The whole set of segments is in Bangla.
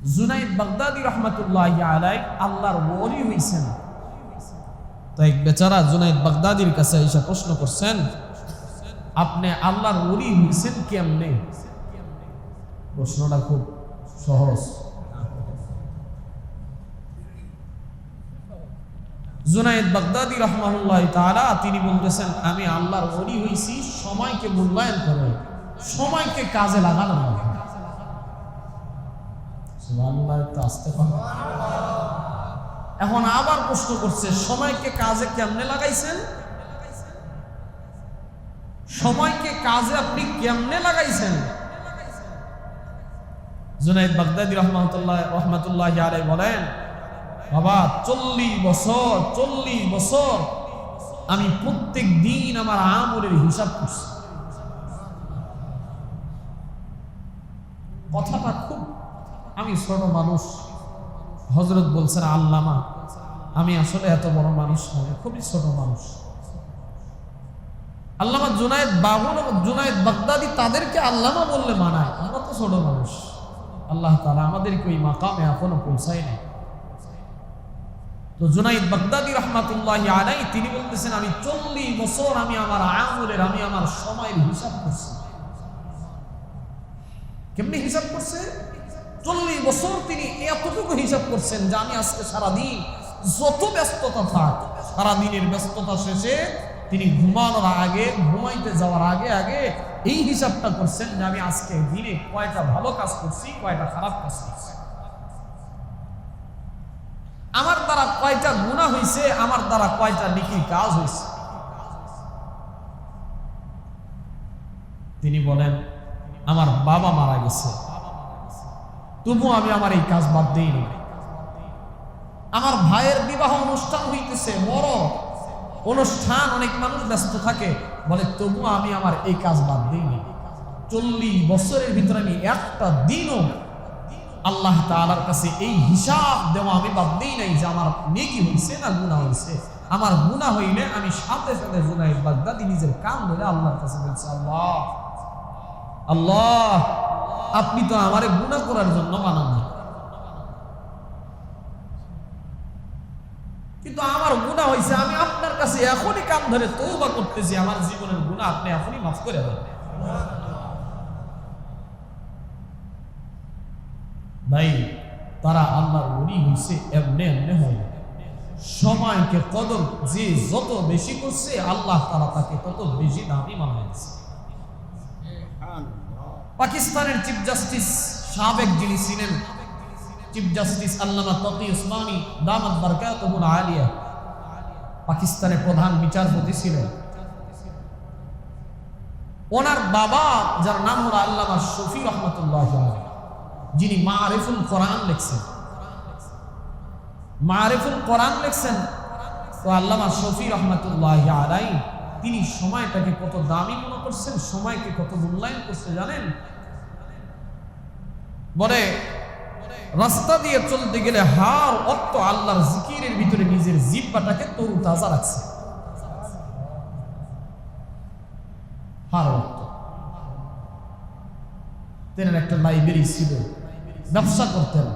জুনাইদ বাগদাদি রহমাতুল্লাহি আলাইহি আল্লাহর ওলি হইছেন। তো এক বেচারা জুনাইদ বাগদাদির কাছে এসে প্রশ্ন করছেন, আপনি আল্লাহর ওলি হইছেন কেমনে? প্রশ্নটা খুব সহজ। জুনাইদ বাগদাদি রাহমাহুল্লাহ তাআলা তিনি বলতেছেন, আমি আল্লাহর ওলি হইছি সময়কে মূল্যায়ন করে, সময়কে কাজে লাগানো হয়। এখন আবার প্রশ্ন করছে, সময়কে কাজে কেমনে লাগাইছেন? সময়কে কাজে আপনি কেমনে লাগাইছেন? জুনাইদ বাগদাদি রহমাতুল্লাহি আলাইহি বলেন, বাবা 40 বছর আমি প্রত্যেক দিন আমার আমলের হিসাব করছি। কথাটা খুব, আমি ছোট মানুষ, হযরত বলছেন আল্লামা, আমি আসলে এত বড় মানুষ নয়, খুবই ছোট মানুষ। আল্লামা জুনাইদ বাগদাদি তাদেরকে আল্লামা বললে মানায়, আমরা তো ছোট মানুষ। আল্লাহ তাআলা আমাদেরকে ওই মাকামে এখনো পৌঁছায় নাই। তো জুনাইদ বাগদাদি রহমাতুল্লাহি আলাইহি তিনি বলতেছেন, আমি 40 বছর আমি আমার আমলের, আমি আমার সময়ের হিসাব করছি। কেমনি হিসাব করছে? 40 বছর তিনি এতটুকু হিসাব করছেন যে আমি আজকে সারাদিন যত ব্যস্ততা থাক, সারাদিনের ব্যস্ততা শেষে তিনি ঘুমানোর আগে, ঘুমাইতে যাওয়ার আগে এই হিসাবটা করছেন যে আমি আজকে দিনে কয়টা ভালো কাজ করছি, কয়টা খারাপ কাজ করছি, আমার দ্বারা কয়টা গুনাহ হয়েছে, আমার দ্বারা কয়টা নেকির কাজ হয়েছে। তিনি বলেন, আমার বাবা মারা গেছে, তবু আমি আমার এই কাজ বাদ দিইনি। আমার ভাইয়ের বিবাহ অনুষ্ঠান হইতেছে, বড় অনুষ্ঠান, অনেক মানুষ ব্যস্ত থাকে, বলে তবু আমি আমার এই কাজ বাদ দিইনি। 40 বছরের ভিতরে আমি একটা দিনও আল্লাহ তাআলার কাছে এই হিসাব দেওয়া আমি বাদ দিই নাই যে আমার নেকি হইছে না গুনাহ হইছে। আমার গুনাহ হইলে আমি সাথে সাথে জুনাইদ বাগদাদি নিজের কান ধরে আল্লাহর কাছে বলছে, আল্লাহ আল্লাহ, আপনি তো আমারে গুনাহ করার জন্য বানান না, কিন্তু আমার গুনাহ হইছে, আমি আপনার কাছে এখনই কান ধরে তওবা করতেছি, আমার জীবনের গুনাহ আপনি এখনই মাফ করে দেন। ভাই, তারা আল্লাহর ওলি হইছে এমনে হয়। সময়কে কদর যে যত বেশি করছে, আল্লাহ তাআলা তাকে তত বেশি দামি বানাইছে। পাকিস্তানের চিফ জাস্টিস সাবেক যিনি ছিলেন, চিফ জাস্টিস আল্লামা তকি উসমানী দামাত বারকাতুহুল আলিয়া, পাকিস্তানের প্রধান বিচারপতি ছিলেন। ওনার বাবা, যার নাম হলো আল্লামা শফি রহমাতুল্লাহি আলাইহি, যিনি মারিফুল কোরআন লিখছেন, মারিফুল কোরআন লিখছেন, তো আল্লামা শফি রহমাতুল্লাহি আলাইহি তিনি সময়টাকে কত দামি মনে করছেন, সময়কে কত মূল্যায়ন করছে জানেন? বলে রাস্তা দিয়ে চলতে গেলে হার অর্থ আল্লাহর জিকিরের ভিতরে নিজের জিহ্বাটাকে তরুতাজা রাখছে। হার অর্থ তেনার একটা লাইব্রেরি ছিল, ব্যবসা করতেন,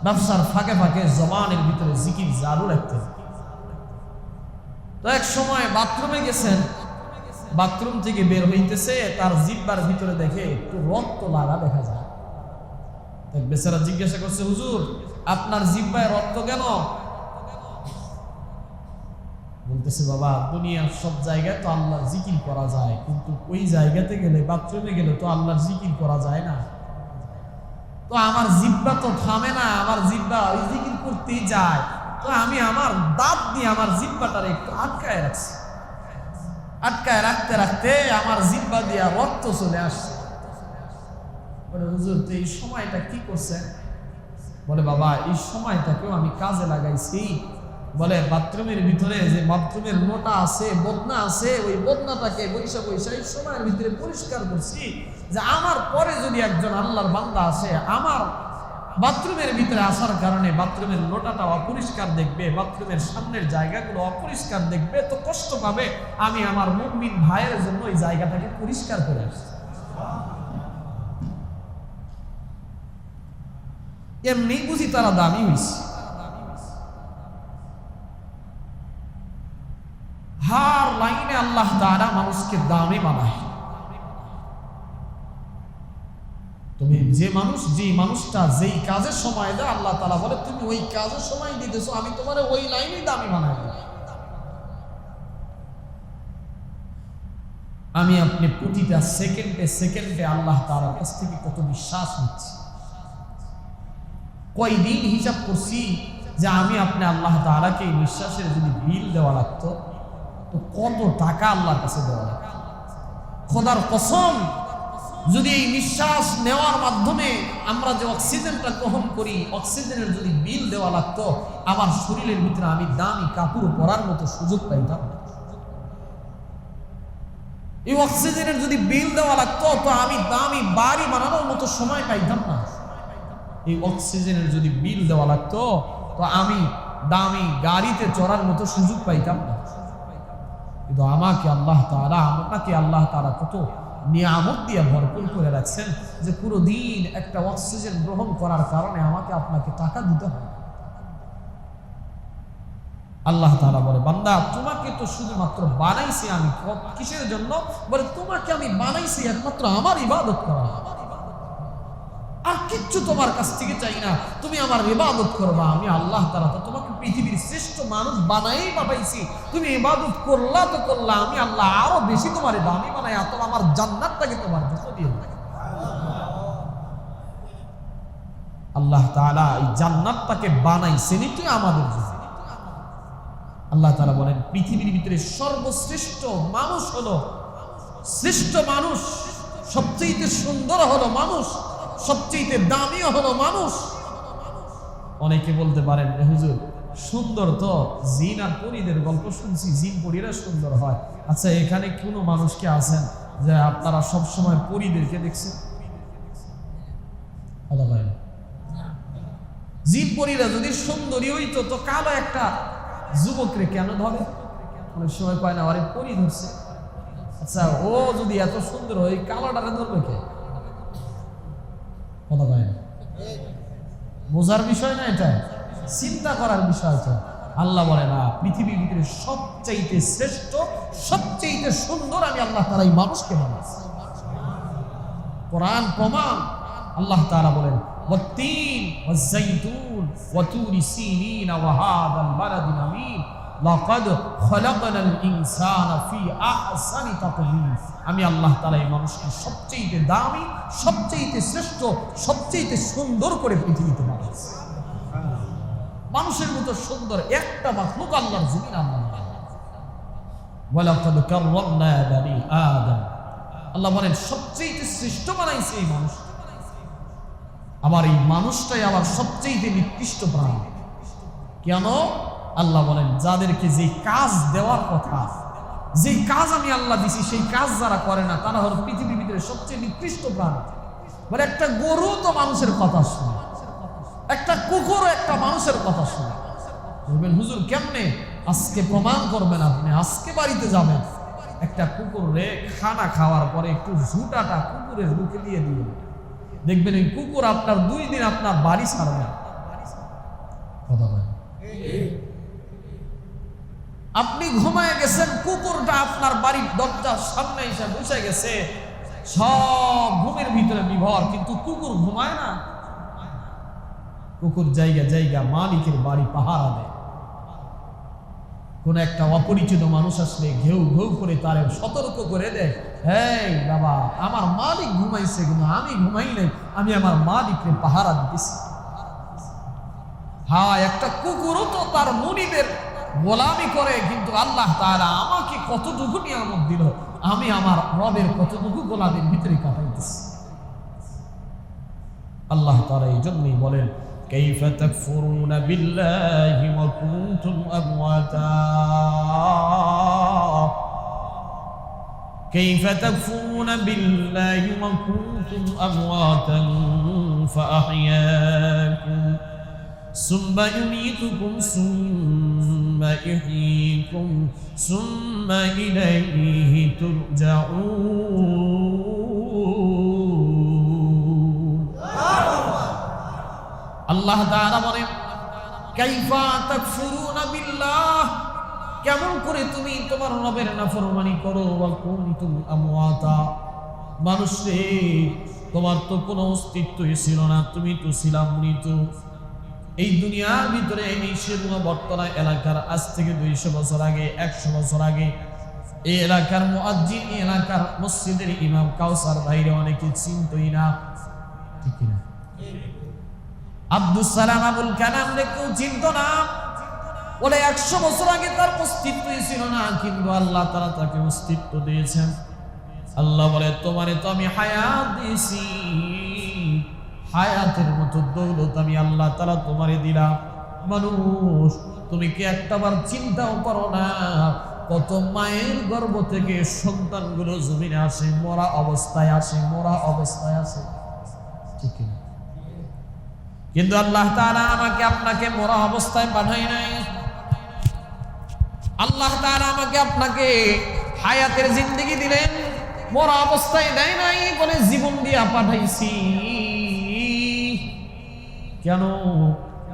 ব্যবসার ফাঁকে ফাঁকে জবানের ভিতরে জিকির জারু রাখতেন। তো এক সময় বাথরুমে গেছেন, বাথরুম থেকে বের হইতেছে, তার জিহ্বার ভিতরে দেখে একটু রক্ত লাগা দেখা যায়। বেচারা জিজ্ঞাসা করছে, হুজুর আপনার জিহ্বায় রক্ত কেন? বলতেছে, বাবা দুনিয়ার সব জায়গায় তো আল্লাহর জিকির করা যায়, কিন্তু ওই জায়গাতে গেলে, বাথরুমে গেলে তো আল্লাহর জিকির করা যায় না। তো আমার জিহ্বা তো থামে না, আমার জিহ্বা ওই জিকির করতেই যায়। তো আমি আমার দাঁত দিয়ে আমার জিহ্বাটারে একটু আটকায় রাখছি, আটকায় রাখতে রাখতে আমার জিহ্বা দিয়ে রক্ত চলে আসছে। বলে, হুজুর তো এই সময়টা কি করছেন? বলে, বাবা এই সময়টাকেও আমি কাজে লাগাইছি। বলে, বাথরুমের ভিতরে যে বাথরুমের নোটা আছে, বদনা আছে, ওই বদনাটাকে বৈশা এই সময়ের ভিতরে পরিষ্কার করছি, যে আমার পরে যদি একজন আল্লাহর বান্দা আসে, আমার বাথরুমের ভিতরে আসার কারণে বাথরুমের লোটাটা অপরিষ্কার দেখবে, বাথরুমের সামনের জায়গাগুলো অপরিষ্কার দেখবে, তো কষ্ট পাবে। আমি আমার মুমিন ভাইয়ের জন্য এই জায়গাটাকে পরিষ্কার করে আসছি। এমনি বুঝি তারা দামি হয়েছে। হার লাইনে আল্লাহ তাআলা মানুষকে দামি বানায়। তুমি যে মানুষটা যেই কাজের সময় দেয়, আল্লাহ তাআলা বলে তুমি ওই কাজের সময় দিতেছো, আমি তোমার ওই লাইনে দামি বানাই দিই। আমি আপনি প্রতিটা সেকেন্ডে সেকেন্ডে আল্লাহ তাআলার কাছ থেকে কত বিশ্বাস নিচ্ছি। কয়দিন হিসাব করছি যে আমি আপনি আল্লাহ তাআলাকে এই বিশ্বাসের যদি বিল দেওয়া লাগতো তো কত টাকা আল্লাহর কাছে দেওয়া লাগতো। খোদার কসম, যদি এই নিঃশ্বাস নেওয়ার মাধ্যমে আমরা যে অক্সিজেনটা গ্রহণ করি, অক্সিজেনের যদি বিল দেওয়া লাগতো, আমার শরীরের ভিতরে আমি দামি কাপড় পরার মতো সুযোগ পাইতাম। এই অক্সিজেনের যদি বিল দেওয়া লাগতো তো আমি দামি বাড়ি বানানোর মতো সময় পাইতাম না। এই অক্সিজেনের যদি বিল দেওয়া লাগতো তো আমি দামি গাড়িতে চড়ার মতো সুযোগ পাইতাম না। কিন্তু আমাকে আল্লাহ তাআলা, আপনাকে আল্লাহ তাআলা কত নিয়ামত দিয়ে ভরপুর করে রাখছেন যে পুরো দিন একটা অক্সিজেন গ্রহণ করার কারণে আমাকে আপনাকে টাকা দিতে হয়। আল্লাহ তাআলা বলে, বান্দা তোমাকে তো শুধুমাত্র বানাইছি আমি, কিসের জন্য? বলে তোমাকে আমি বানাইছি একমাত্র আমার ইবাদত করা, আর কিচ্ছু তোমার কাছ থেকে চাই না। তুমি আমার ইবাদত করবা, আমি আল্লাহ তাআলা তো তোমাকে পৃথিবীর শ্রেষ্ঠ মানুষ বানাই পাঠাইছি। তুমি ইবাদত করলা তো করলা, আমি আল্লাহ আরো বেশি তোমার দামি বানাই, তো আমার জান্নাতটাকে তোমার জন্য দিয়ে দেব। আল্লাহ তাআলা এই জান্নাতটাকে বানাইছেন কি আমাদের জন্য। আল্লাহ তাআলা বলেন পৃথিবীর ভিতরে সর্বশ্রেষ্ঠ মানুষ হলো, শ্রেষ্ঠ মানুষ, সবচেয়ে সুন্দর হলো মানুষ, সবচেয়ে দামিও হলো মানুষ। অনেকে বলতে পারেন হুজুর সুন্দর তো জিন আর পরীদের গল্প শুনছি, জিন পরীরা সুন্দর হয়। আচ্ছা এখানে কোন মানুষকে আছেন যে আপনারা সব সময় পরীদেরকে দেখছেন? জিন পরীরা যদি সুন্দরী হইতো তো কালো একটা যুবকরে কেন ধরে? অনেক সময় কয় না আরে পরী ধরছে। আচ্ছা ও যদি এত সুন্দর হয় কালোটারে ধরবে কে? কথা কয় না, বোঝার বিষয় না, এটা চিন্তা করার বিষয়। তো আল্লাহ বলে না পৃথিবীর ভিতরে সবচাইতে শ্রেষ্ঠ, সবচাইতে সুন্দর আমি আল্লাহ তাআলা এই মানুষকে বানাইছি। কোরআন প্রমাণ। আল্লাহ তাআলা বলেন ওয়াত-তিন ওয়াজ-যাইতুন ওয়া তুরি সিনিন ওয়া হাদাল বালাদিল আমিন লাকাদ খলাকনাল ইনসানা ফি আহসানি তাকওয়িম। আমি আল্লাহ তাআলা এই মানুষকে সবচেয়ে দামি, সবচেয়ে শ্রেষ্ঠ, সবচেয়ে সুন্দর করে পৃথিবীতে বানিয়েছি। মানুষের মতো সুন্দর একটা মাখলুক আল্লাহর জমিনে আল্লাহ ওয়ালাকাদ কাররামনা বানি আদম। আল্লাহ বলেন সবচেয়ে শ্রেষ্ঠ বানাইছে এই মানুষ। আবার এই মানুষটাই আবার সবচেয়ে নিকৃষ্ট প্রাণী। কেন? আল্লাহ বলেন যাদেরকে যে কাজ দেওয়ার কথা, যে কাজ আমি আল্লাহ দিছি সেই কাজ যারা করে না তারা হলো পৃথিবীর ভিতরে সবচেয়ে নিকৃষ্ট প্রাণী। বলে একটা গরু তো মানুষের কথা শুনে, একটা কুকুর একটা মানুষের কথা শুনে। বলবেন হুজুর কেমনে? আজকে প্রমাণ করবেন আপনি। আজকে বাড়িতে যাবেন, একটা কুকুরে খানা খাওয়ার পরে একটু ঝুটাটা কুকুরের মুখে দিয়ে দিবেন, দেখবেন এই কুকুর আপনার 2 দিন আপনার বাড়ি ছাড়বে। কথা বলেন, আপনি ঘুমায় গেছেন, কুকুরটা আপনার বাড়ির দরজার সামনে এসে বসে গেছে, সব ঘুমের ভিতরে বিভোর, কিন্তু কুকুর ঘুমায় না। কুকুর জায়গা জায়গা মালিকের বাড়ি পাহারা দেয়। কোন একটা অপরিচিত মানুষ আসলে ঘেউ ঘেউ করে তারে সতর্ক করে দেয়, এই বাবা আমার মালিক ঘুমাইছে কিন্তু আমি ঘুমাই নাই, আমি আমার মালিককে পাহারা দিতেছি। হ্যাঁ একটা কুকুরও তো তার মুনিবের গোলামি করে, কিন্তু আল্লাহ তাআলা আমাকে কতটুকু নিয়ামত দিল, আমি আমার রবের কতটুকু গোলামের ভিতরে কাটাইতেছি। আল্লাহ তাআলা এই জন্যই বলেন কাইফা তাকফুরুনা বিল্লাহি ওয়া কুনতুম আমওয়াতা কাইফা তাকফুরুনা বিল্লাহি ওয়া কুনতুম আমওয়াতান ফাআহইয়াকুম সুম্মা ইউমীতুকুম সুম্মা ইহয়ীকুম সুম্মা ইলাইহি তুরজাউন। আল্লাহ তাআলা বলেন কাইফা তাকফুরুনা বিল্লাহ, কেমন করে তুমি তোমার রবের নাফরমানি করো। ওয়া কুনতুম আমওয়াতা, মানুষ রে তোমার তো কোনো অস্তিত্বই ছিল না, তুমি তো ছিলা মৃত। এই দুনিয়ার ভিতরে এই বর্তনা এলাকার আজ থেকে 200 বছর আগে, 100 বছর আগে এই এলাকার মুয়াজ্জিন, এই এলাকার মসজিদের ইমাম কাউসার ভাইরে অনেকে চিনতই না, ঠিক কিনা? আব্দুস সালাম আবুল কালাম রে কেউ চিনত না, বলে 100 বছর আগে তার অস্তিত্বই ছিল না, কিন্তু আল্লাহ তাআলা তাকে অস্তিত্ব দিয়েছেন। আল্লাহ বলে তোমারে তো আমি হায়াত দিয়েছি, হায়াতের মতো দৌলত আমি আল্লাহ তাআলা তোমারে দিলাম। মানুষ তুমি কি একটাবার চিন্তাও করো না, কত মায়ের গর্ভ থেকে সন্তানগুলো জমিনে আসে, মরা অবস্থায় আসে, মরা অবস্থায় আসে, ঠিক না? কিন্তু আল্লাহ তাআলা আমাকে আপনাকে মরা অবস্থায় পাঠায় নাই। আল্লাহ তাআলা আমাকে আপনাকে হায়াতের জিন্দেগি দিলেন, মরা অবস্থায় দেয় নাই, বলে জীবন দিয়া পাঠাইছি। কেন?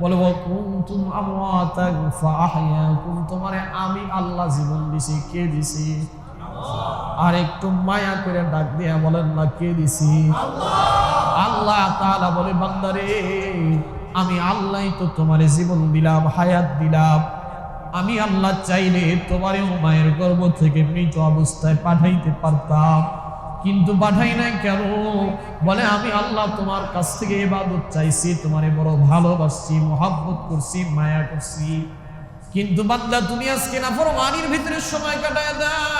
বলে কুনতুম আমওয়াতান ফাআহইয়াকুম, তোমারে আমি আল্লাহ জীবন দিছি। কে দিছি? আর একটু মায়া করে ডাক দিয়া বলেন না, কে দিছি? আল্লাহ তাআলা বলে বান্দারে আমি আল্লাহই তো তোমারে জীবন দিলাম, হায়াত দিলাম। আমি আল্লাহ চাইলে তোমারেও মায়ের গর্ভ থেকে মৃত অবস্থায় পাঠাইতে পারতাম, কিন্তু পাঠাই নাই। কেন? বলে আমি আল্লাহ তোমার কাছ থেকে ইবাদত চাইছি, তোমারে বড় ভালোবাসছি, মহব্বত করছি, মায়া করছি। কিন্তু বান্দা তুমি আজকে নাফরমানির ভিতরে সময় কাটায় দাও।